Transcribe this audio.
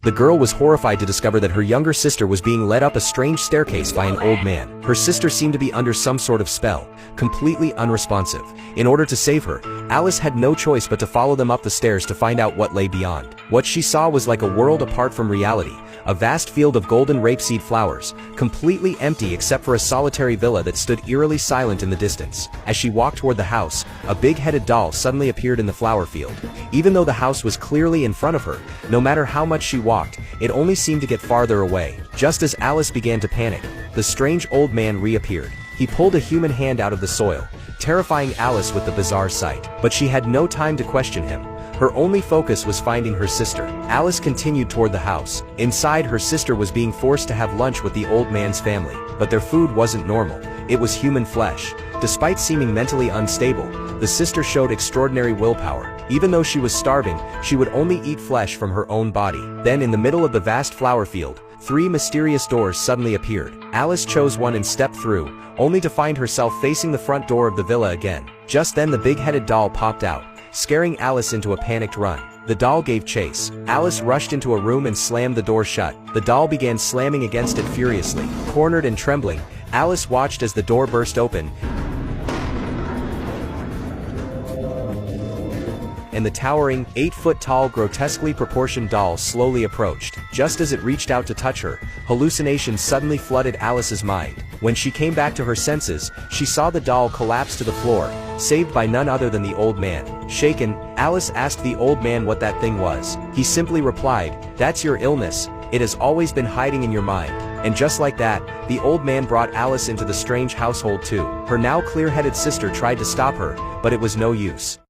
The girl was horrified to discover that her younger sister was being led up a strange staircase by an old man. Her sister seemed to be under some sort of spell, completely unresponsive. In order to save her, Alice had no choice but to follow them up the stairs to find out what lay beyond. What she saw was like a world apart from reality, a vast field of golden rapeseed flowers, completely empty except for a solitary villa that stood eerily silent in the distance. As she walked toward the house, a big-headed doll suddenly appeared in the flower field. Even though the house was clearly in front of her, no matter how much she walked, it only seemed to get farther away. Just as Alice began to panic, the strange old man reappeared. He pulled a human hand out of the soil, terrifying Alice with the bizarre sight. But she had no time to question him. Her only focus was finding her sister. Alice continued toward the house. Inside, her sister was being forced to have lunch with the old man's family. But their food wasn't normal. It was human flesh. Despite seeming mentally unstable, the sister showed extraordinary willpower. Even though she was starving, she would only eat flesh from her own body. Then, in the middle of the vast flower field, 3 mysterious doors suddenly appeared. Alice chose one and stepped through, only to find herself facing the front door of the villa again. Just then the big-headed doll popped out, scaring Alice into a panicked run. The doll gave chase. Alice rushed into a room and slammed the door shut. The doll began slamming against it furiously. Cornered and trembling, Alice watched as the door burst open, and the towering, 8-foot-tall, grotesquely proportioned doll slowly approached. Just as it reached out to touch her, hallucinations suddenly flooded Alice's mind. When she came back to her senses, she saw the doll collapse to the floor, saved by none other than the old man. Shaken, Alice asked the old man what that thing was. He simply replied, "That's your illness. It has always been hiding in your mind." And just like that, the old man brought Alice into the strange household too. Her now clear-headed sister tried to stop her, but it was no use.